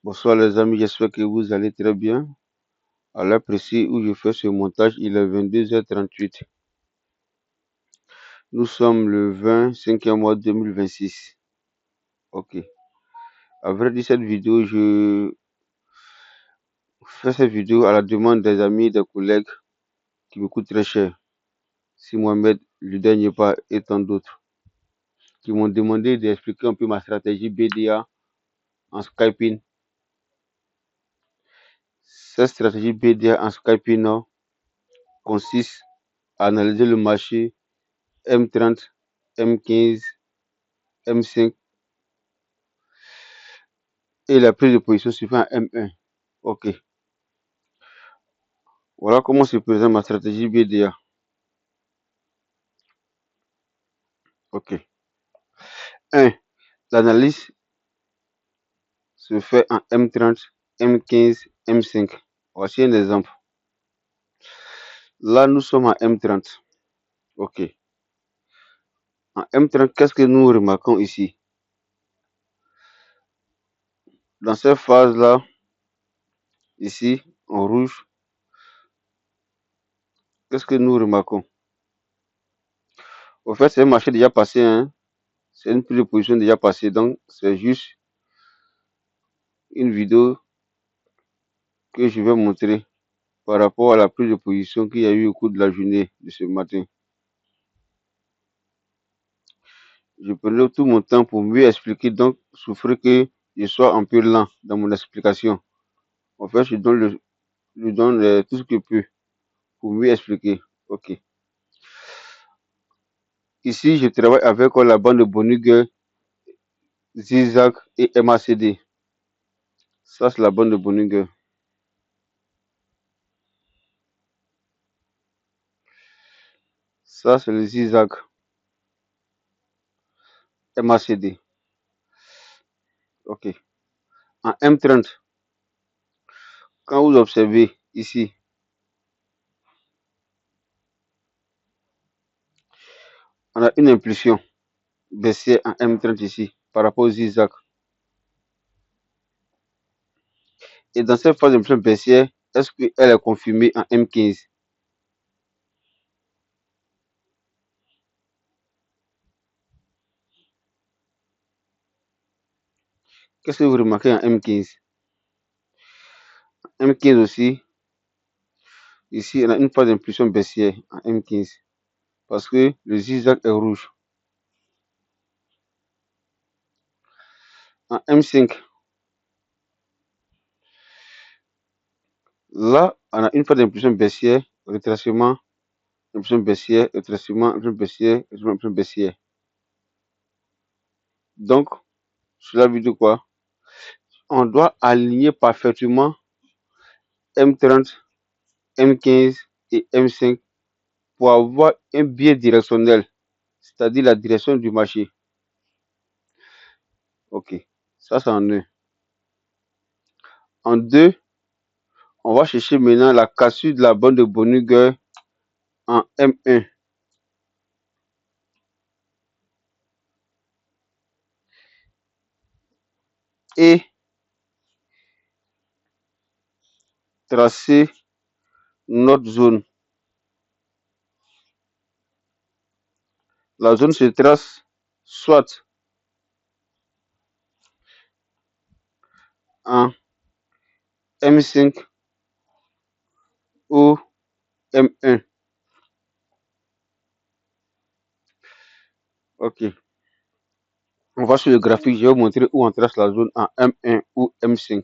Bonsoir les amis, j'espère que vous allez très bien. À l'heure précise où je fais ce montage, il est 22h38. Nous sommes le 25e mois 2026. Ok. À vrai dire, je fais cette vidéo à la demande des amis, des collègues qui me coûtent très cher. Si Mohamed, le dernier pas et tant d'autres, qui m'ont demandé d'expliquer un peu ma stratégie BDA en Skyping. Cette stratégie BDA en Skyping consiste à analyser le marché M30, M15, M5 et la prise de position suivant M1. Ok. Voilà comment se présente ma stratégie BDA. Ok. 1. L'analyse se fait en M30, M15, M5. Voici un exemple. Là, nous sommes en M30. Ok. En M30, qu'est-ce que nous remarquons ici? Dans cette phase-là, ici, en rouge, qu'est-ce que nous remarquons? Au fait, c'est un marché déjà passé, hein? C'est une prise de position déjà passée, donc c'est juste une vidéo que je vais montrer par rapport à la prise de position qu'il y a eu au cours de la journée de ce matin. Je prenais tout mon temps pour mieux expliquer, donc souffrir que je sois un peu lent dans mon explication. En fait, je donne tout ce que je peux pour mieux expliquer. Ok. Ici, je travaille avec la bande de Bonniger, Zigzag et MACD. Ça, c'est la bande de Bonniger. Ça, c'est le Zigzag MACD. Ok. En M30, quand vous observez ici, on a une impulsion baissière en M30 ici par rapport au Zigzag. Et dans cette phase d'impulsion baissière, est-ce qu'elle est confirmée en M15? Qu'est-ce que vous remarquez en M15? M15 aussi, ici, on a une phase d'impulsion baissière en M15 parce que le zigzag est rouge. En M5, là, on a une phase d'impulsion baissière, retracement, impulsion baissière, retracement, impulsion baissière, impulsion baissière. Donc, cela veut dire quoi? On doit aligner parfaitement M30, M15 et M5 pour avoir un biais directionnel, c'est-à-dire la direction du marché. Ok, ça c'est en 1. En 2, on va chercher maintenant la cassure de la bande de Bonniger en M1. Et tracer notre zone. La zone se trace soit en M5 ou M1. Ok. On va sur le graphique, je vais vous montrer où on trace la zone en M1 ou M5.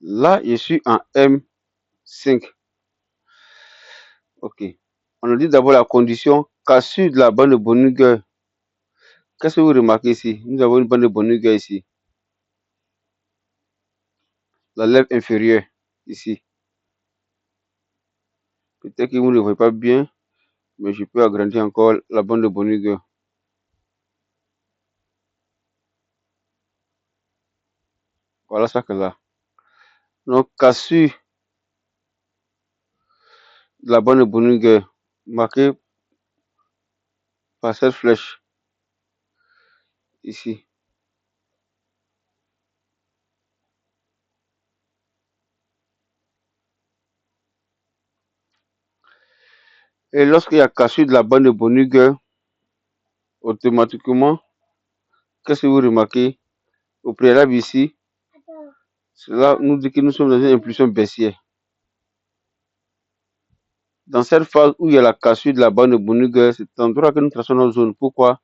Là, je suis en M5. Ok. On nous dit d'abord la condition cassure de la bande de Bonniger. Qu'est-ce que vous remarquez ici? Nous avons une bande de Bonniger ici. La lèvre inférieure, ici. Peut-être que vous ne le voyez pas bien, mais je peux agrandir encore la bande de Bonniger. Voilà ça que là. Donc, cassure de la bande de Bonniger marquée par cette flèche ici. Et lorsqu'il y a cassure de la bande de Bonniger, automatiquement, qu'est-ce que vous remarquez? Au préalable ici, cela nous dit que nous sommes dans une impulsion baissière. Dans cette phase où il y a la cassure de la bande de Bonniger, c'est un endroit que nous traçons notre zone. Pourquoi?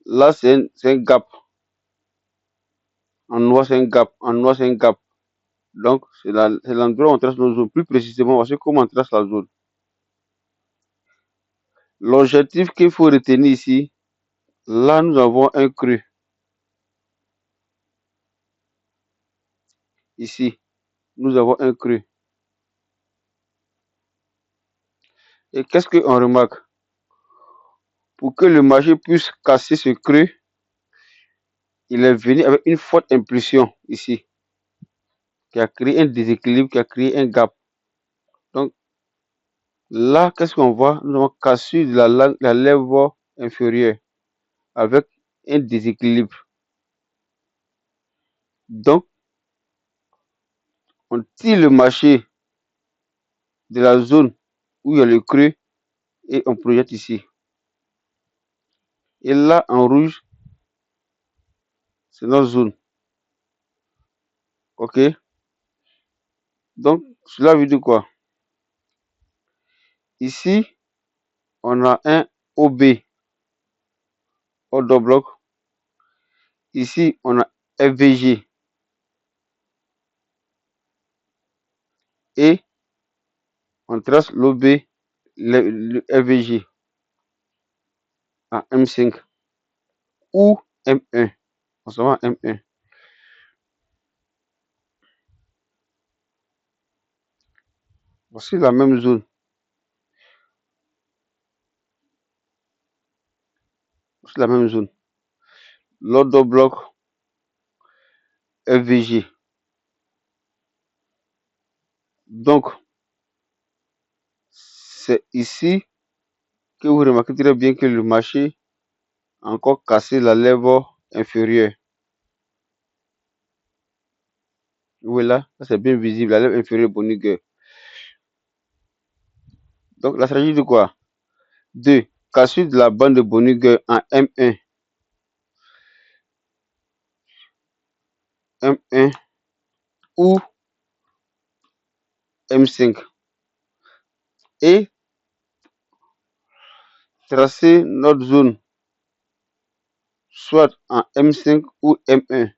Là, c'est un gap. En noir, c'est un gap. En noir, c'est un gap. Donc, c'est l'endroit où on trace nos zones. Plus précisément, voici comment on trace la zone. L'objectif qu'il faut retenir ici, là, nous avons un creux. Ici, nous avons un creux. Et qu'est-ce qu'on remarque? Pour que le marché puisse casser ce creux, il est venu avec une forte impulsion ici, qui a créé un déséquilibre, qui a créé un gap. Donc, là, qu'est-ce qu'on voit? Nous avons cassé la lèvre inférieure avec un déséquilibre. Donc, on tire le marché de la zone où il y a le creux et on projette ici. Et là, en rouge, c'est notre zone. OK? Donc, cela veut dire quoi? Ici, on a un OB, order block. Ici, on a FVG. Et on trace l'OB, le FVG à M5 ou M1. On s'en va à M1. Voici la même zone. Voici la même zone. L'order block FVG. Donc, c'est ici que vous remarquez très bien que le marché a encore cassé la lèvre inférieure. Voilà, ça c'est bien visible, la lèvre inférieure Bonniger. Donc, la stratégie de quoi? 2. Cassure de la bande de Bonniger en M1. M1 ou M5. Et tracer notre zone soit en M5 ou M1.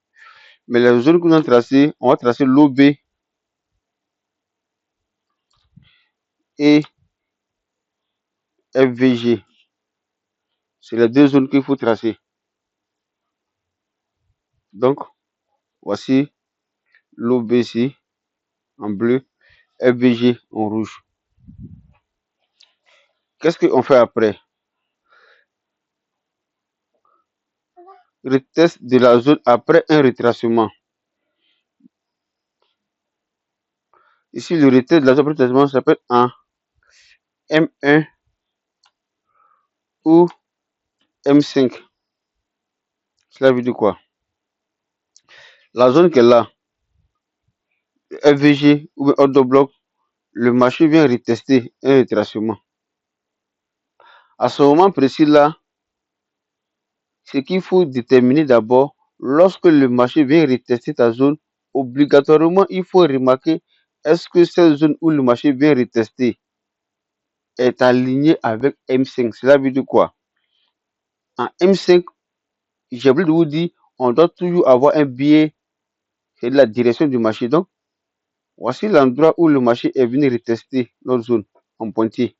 Mais la zone que nous allons tracer, on va tracer l'OB et FVG. C'est les deux zones qu'il faut tracer. Donc, voici l'OB ici en bleu, FVG en rouge. Qu'est-ce qu'on fait après? Retest de la zone après un retracement. Ici, le retest de la zone après retracement s'appelle en M1 ou M5. Cela veut dire quoi? La zone qui est là, FVG ou order block, le marché vient retester un retracement. À ce moment précis là, ce qu'il faut déterminer d'abord, lorsque le marché vient retester ta zone, obligatoirement, il faut remarquer est-ce que cette zone où le marché vient retester est alignée avec M5. Cela veut dire quoi? En M5, j'ai oublié de vous dire, on doit toujours avoir un biais, c'est la direction du marché. Donc, voici l'endroit où le marché est venu retester notre zone en pointier.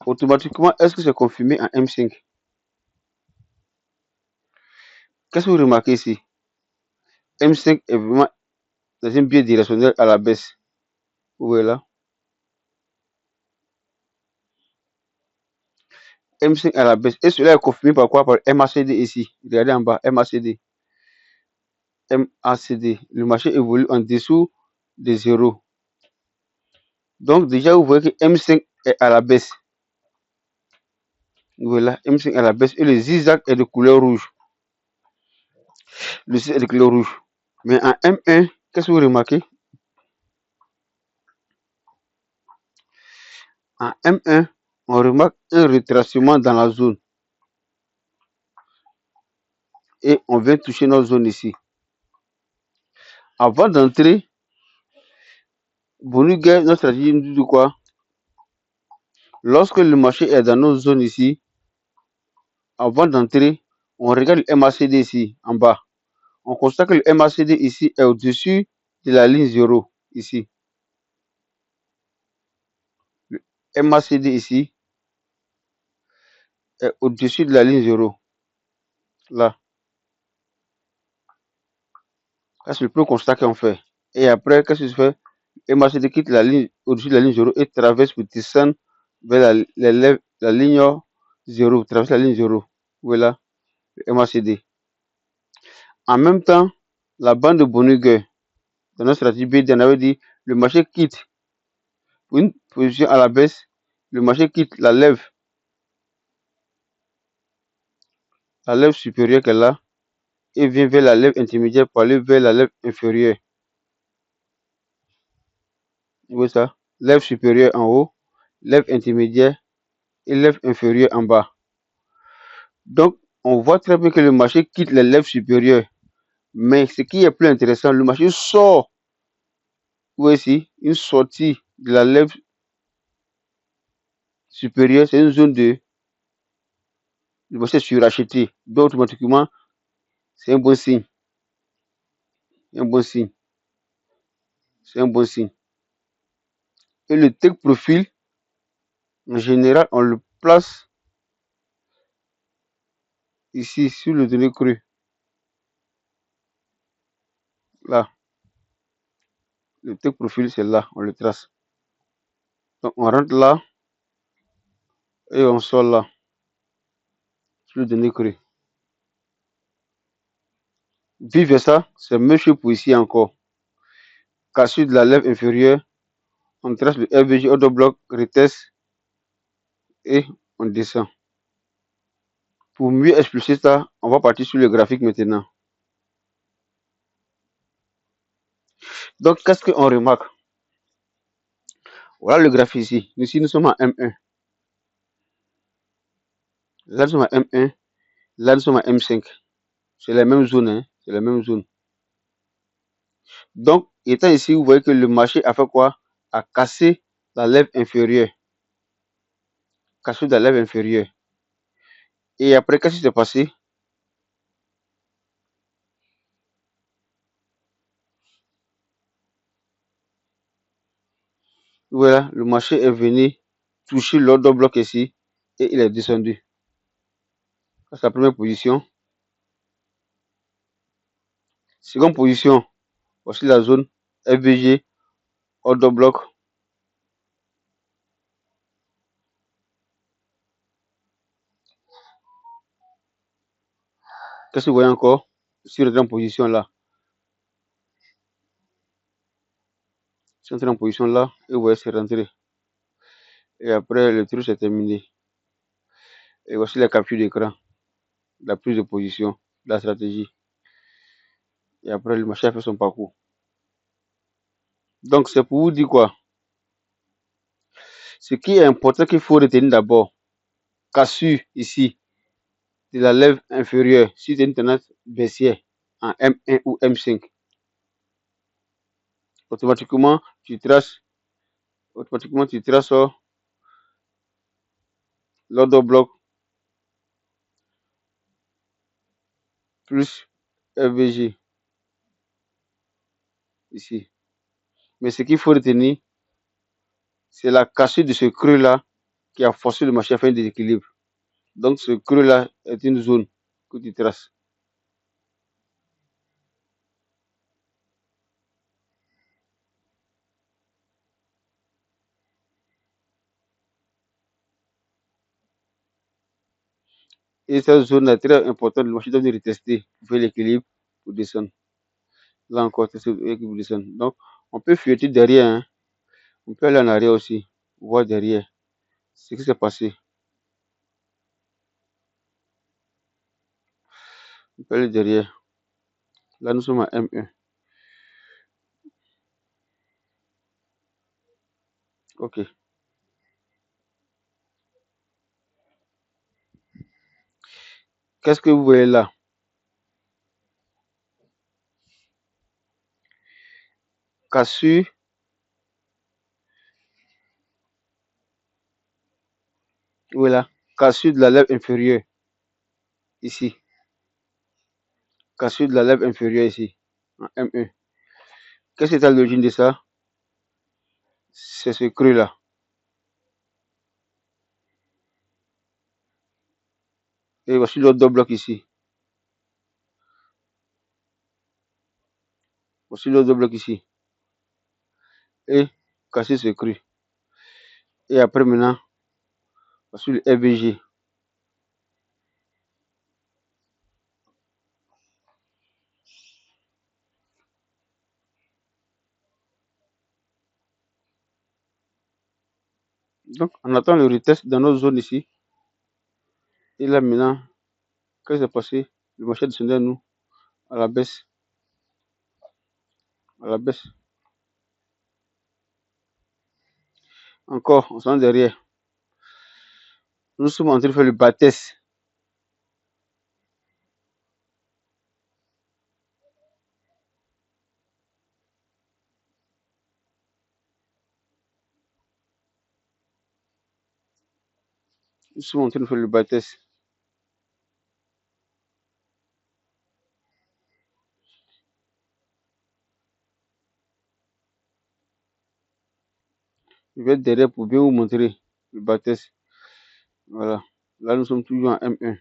Automatiquement, est-ce que c'est confirmé en M5? Qu'est-ce que vous remarquez ici? M5 est vraiment dans un biais directionnel à la baisse. Vous voyez là? M5 à la baisse. Et cela est confirmé par quoi? Par MACD ici. Regardez en bas, MACD. MACD. Le marché évolue en dessous de 0. Donc déjà, vous voyez que M5 est à la baisse. Voilà, M5 est à la baisse. Et le zigzag est de couleur rouge. Le zigzag est de couleur rouge. Mais en M1, qu'est-ce que vous remarquez? En M1, on remarque un retracement dans la zone. Et on vient toucher notre zone ici. Avant d'entrer, Bonugay, notre stratégie nous dit de quoi? Lorsque le marché est dans notre zone ici, avant d'entrer, on regarde le MACD ici, en bas. On constate que le MACD ici est au-dessus de la ligne 0, ici. Le MACD ici est au-dessus de la ligne 0, là. C'est le premier constat qu'on fait. Et après, qu'est-ce que je fais? Le MACD quitte la ligne au-dessus de la ligne 0 et traverse pour descendre vers la ligne 0, traverse la ligne 0. Voilà, le MACD. En même temps, la bande de Bonneguer, dans notre stratégie BD, on avait dit le marché quitte pour une position à la baisse, le marché quitte la lèvre supérieure qu'elle a et vient vers la lèvre intermédiaire pour aller vers la lèvre inférieure. Vous voyez ça? Lèvre supérieure en haut, lèvre intermédiaire et lèvre inférieure en bas. Donc, on voit très bien que le marché quitte les lèvres supérieures. Mais ce qui est plus intéressant, le marché sort. Vous voyez ici, une sortie de la lèvre supérieure, c'est une zone de le marché suracheté. Donc, automatiquement, c'est un bon signe. Un bon signe. C'est un bon signe. Et le take profil, en général, on le place ici sur le données cru. Là. Le take profil, c'est là, on le trace. Donc, on rentre là et on sort là. Sur le données cru. Vice versa, c'est même chose pour ici encore. Cassure de la lèvre inférieure, on trace le FVG auto bloc, retest et on descend. Pour mieux expliquer ça, on va partir sur le graphique maintenant. Donc, qu'est-ce qu'on remarque? Voilà le graphique ici. Ici, nous sommes à M1. Là, nous sommes à M1. Là, nous sommes à M5. C'est la même zone. Hein? C'est la même zone. Donc, étant ici, vous voyez que le marché a fait quoi? A cassé la lèvre inférieure. Cassé la lèvre inférieure. Et après, qu'est-ce qui s'est passé? Voilà, le marché est venu toucher l'ordre bloc ici et il est descendu. C'est la première position. Seconde position, voici la zone FVG, ordre bloc. Qu'est-ce que vous voyez encore? Sur la position là. C'est entré en position là et vous voyez c'est rentré. Et après le truc c'est terminé. Et voici la capture d'écran, la prise de position, la stratégie. Et après le marché a fait son parcours. Donc c'est pour vous dire quoi? Ce qui est important qu'il faut retenir d'abord, cassure ici de la lèvre inférieure si c'est une tendance baissière en M1 ou M5. Automatiquement tu traces l'ordre bloc plus FVG ici. Mais ce qu'il faut retenir, c'est la cassure de ce creux-là qui a forcé le marché à faire un déséquilibre. Donc ce creux-là est une zone que tu traces. Et cette zone est très importante, le marché doit retester pour faire l'équilibre, pour descendre. Là encore, tester pour descendre. Donc, on peut fuiter derrière, hein. On peut aller en arrière aussi, voir derrière ce qui s'est passé. On peut aller derrière. Là, nous sommes à M1. Ok. Qu'est-ce que vous voyez là? Cassure, voilà. Cassure de la lèvre inférieure, ici. Cassure de la lèvre inférieure, ici. En M1. Qu'est-ce qui est à l'origine de ça? C'est ce creux-là. Et voici l'autre deux blocs ici. Voici l'autre deux blocs ici. Et casser ce creux. Et après maintenant, voici le FVG. Donc, on attend le retest dans notre zone ici. Et là maintenant, qu'est-ce qui s'est passé? Le marché descendait à nous, à la baisse. À la baisse. Encore, on s'en derrière. Nous sommes en train de faire le bas test. Nous sommes en train de faire le bas test. Je vais être derrière pour bien vous montrer le bas test. Voilà. Là, nous sommes toujours en M1.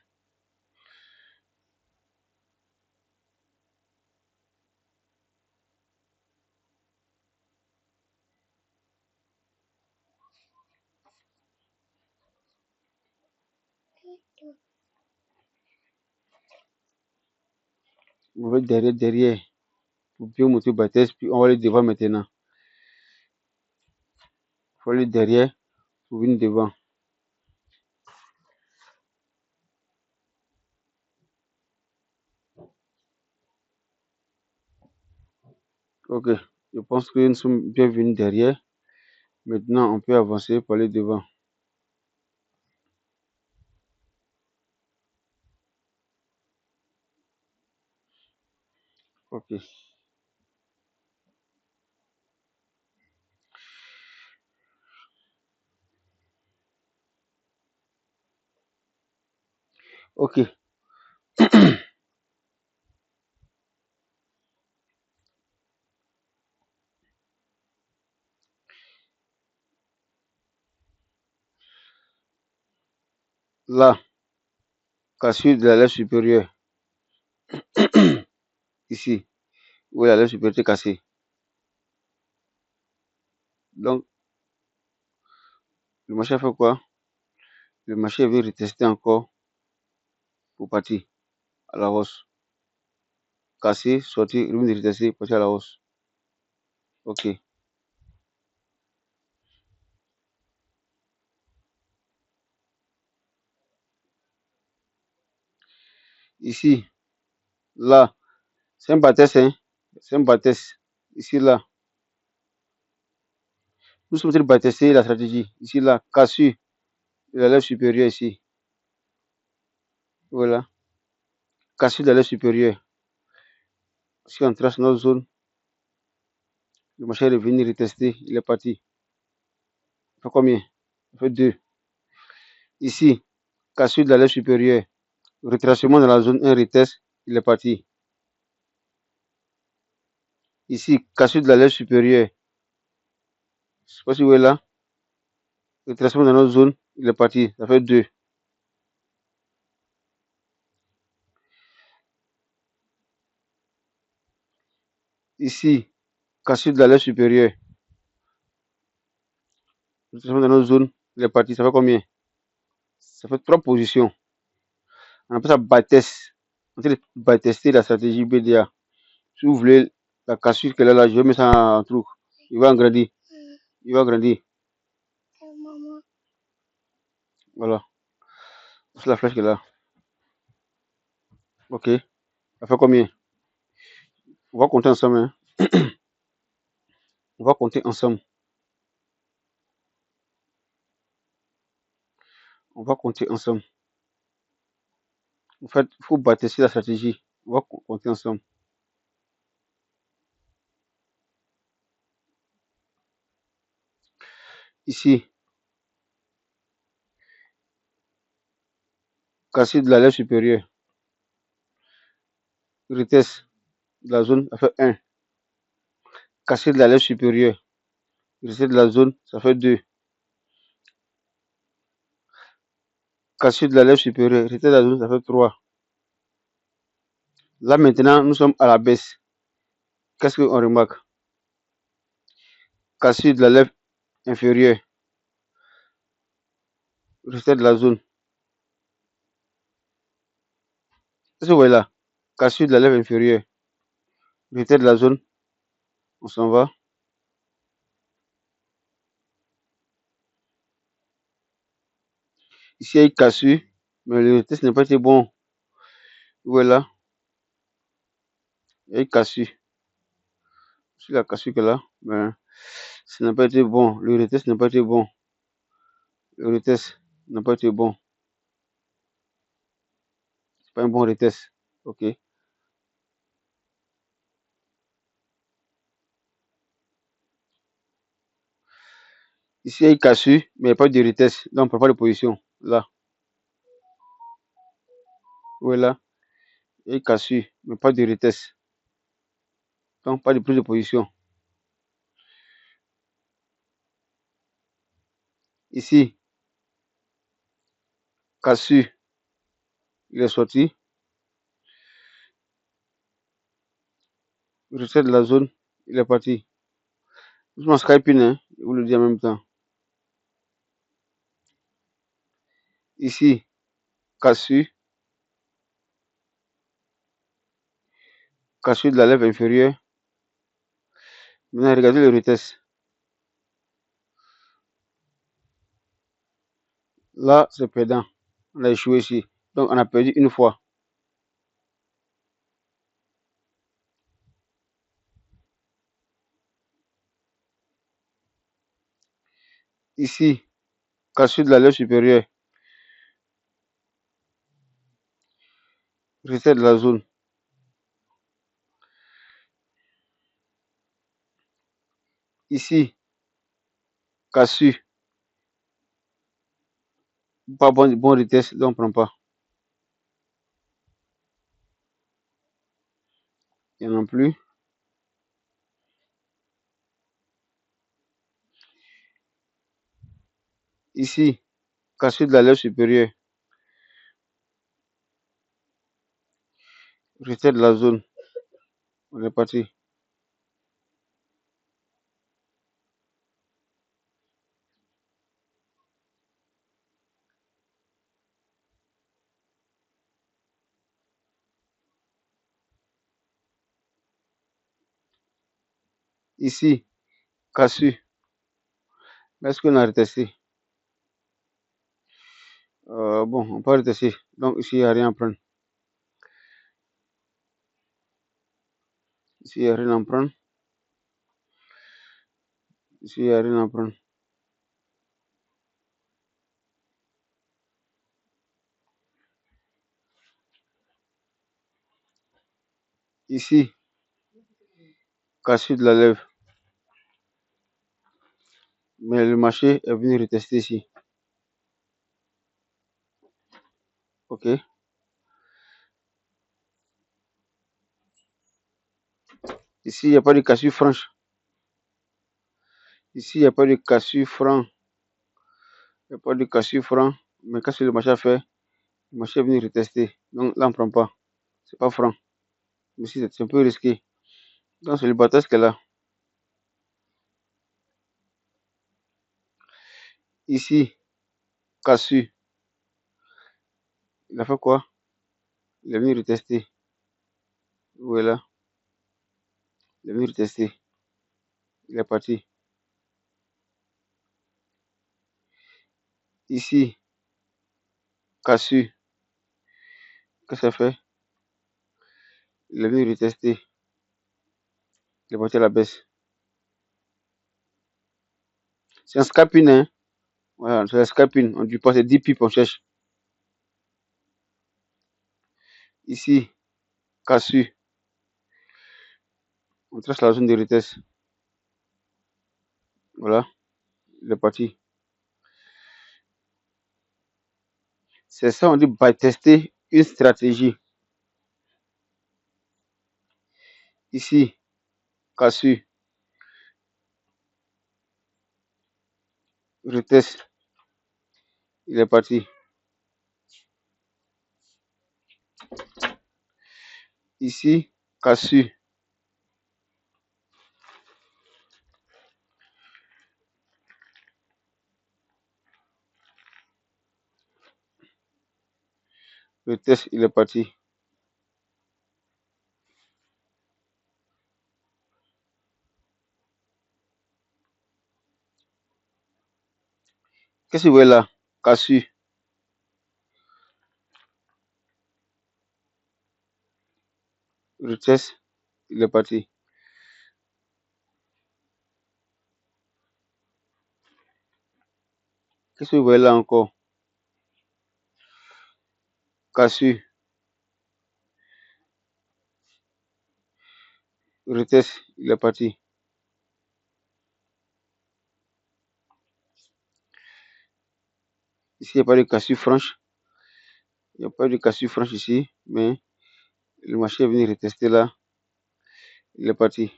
On va être derrière, pour bien vous montrer le bas test. Puis on va aller devant maintenant. Il faut aller derrière pour venir devant. Ok. Je pense que nous sommes bien venus derrière. Maintenant, on peut avancer pour aller devant. Ok. Ok. Là, cassure de la lèvre supérieure. Ici, où la lèvre supérieure est cassée. Donc, le marché a fait quoi? Le marché veut retester encore pour partir à la hausse. Casser, sortir, revenir retester, partir à la hausse. Ok. Ici, là, c'est un bâtisse, hein? C'est un bâtisse. Ici, là, nous sommes en train de bâtisser la stratégie. Ici, là, cassure de la lèvre supérieure ici. Voilà. Cassure de la lèvre supérieure. Si on trace notre zone, le marché est revenu retester, il est parti. Il fait combien? Il fait 2. Ici, cassure de la lèvre supérieure. Retracement dans la zone 1 retest, il est parti. Ici, cassure de la lèvre supérieure. Je ne sais pas si vous voyez là. Retracement dans notre zone, il est parti. Ça fait 2. Ici, cassure de la lèvre supérieure. Retracement dans notre zone, il est parti. Ça fait combien? Ça fait 3 positions. On appelle ça backtest. On train de backtester la stratégie BDA. Si vous voulez la cassure qu'elle est là, je vais mettre ça en truc. Il va grandir. Il va grandir. Voilà. C'est la flèche qu'elle est là. Ok. Ça fait combien? On va compter ensemble. Hein. On va compter ensemble. On va compter ensemble. En fait, il faut bâtir la stratégie. On va compter ensemble. Ici, cassure de la lèvre supérieure. Retest de la zone, ça fait 1. Cassure de la lèvre supérieure. Retest de la zone, ça fait 2. Cassure de la lèvre supérieure. Retest de la zone, ça fait 3. Là maintenant, nous sommes à la baisse. Qu'est-ce qu'on remarque? Cassure de la lèvre inférieure. Retest de la zone. Qu'est-ce que vous voyez là? Cassure de la lèvre inférieure. Retest de la zone. On s'en va. Ici, il y a une cassure, mais le retest n'a pas été bon. Voilà. Il y a une cassure. C'est la cassure que là, mais ça n'a pas été bon. Le retest n'a pas été bon. Le retest n'a pas été bon. C'est pas un bon retest. Ok. Ici, il y a une cassure, mais il n'y a pas de retest. Donc, on ne prend pas de position. Là. Voilà. Il y a une cassure, mais pas de retest. Donc, pas de prise de position. Ici, cassure. Il est sorti. Retest de la zone. Il est parti. Je m'en Skyping, hein. Je vous le dis en même temps. Ici, cassure. Cassure de la lèvre inférieure. Maintenant, regardez le retest. Là, c'est perdant. On a échoué ici. Donc, on a perdu une fois. Ici, cassure de la lèvre supérieure. Retest de la zone. Ici, cassure. Pas bon retest, donc on ne prend pas. Il n'y en a plus. Ici, cassure de la lèvre supérieure. Retest de la zone. On est parti. Ici, cassure. Est-ce qu'on a retesté? Bon, on peut retester. Donc ici, il n'y a rien à prendre. Ici, il n'y a rien à prendre. Ici, il n'y a rien à prendre. Ici, cassure de la lèvre. Mais le marché est venu retester ici. Ok. Ici, il n'y a pas de cassure franche. Ici, il n'y a pas de cassure franc. Il n'y a pas de cassure franc. Mais qu'est-ce que le marché a fait? Le marché est venu retester. Donc là, on ne prend pas. C'est pas franc. Mais si c'est un peu risqué. Donc c'est le battage qu'elle a. Ici, cassure. Il a fait quoi? Il est venu retester. Voilà. Il est venu retester. Il est parti. Ici, cassure. Qu'est-ce que ça fait? Il est venu retester. Il est parti à la baisse. C'est un scalping, hein? Voilà, c'est un scalping. On dit pas c'est 10 pips, on cherche. Ici, casu. On trace la zone de retest. Voilà, il est parti. C'est ça, on dit tester une stratégie. Ici, casu. Retest. Il est parti. Ici, casu. Le test, il est parti. Qu'est-ce que vous voyez là? Casu. Le test, il est parti. Qu'est-ce que vous voyez là encore? Casu. Le test, il est parti. Ici, il n'y a pas de cassure franche. Il n'y a pas de cassure franche ici, mais le marché est venu retester là. Il est parti.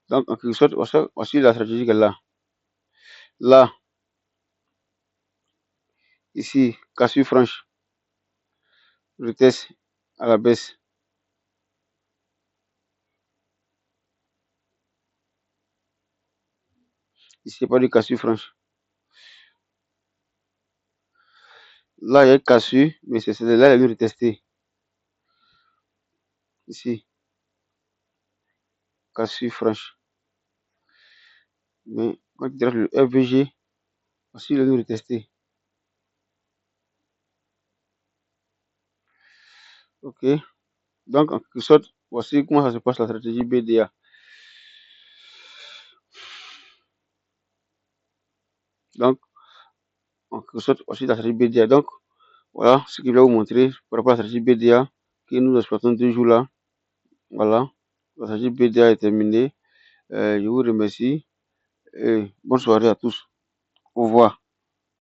Donc, en quelque sorte, voici la stratégie qu'elle a. Là, ici, cassure franche. Retest à la baisse. Ici, il n'y a pas de cassure franche. Là, il y a une cassure, mais c'est là elle est venue retester. Ici, cassure franche. Mais quand tu diras le FVG, aussi il est venu retester. Ok. Donc, en quelque sorte, voici comment ça se passe la stratégie BDA. Donc, en quelque sorte, voici la stratégie BDA. Donc, voilà ce que je vais vous montrer par rapport à la stratégie BDA que nous exploitons toujours là. Voilà, la stratégie BDA est terminée. Je vous remercie et bonne soirée à tous. Au revoir.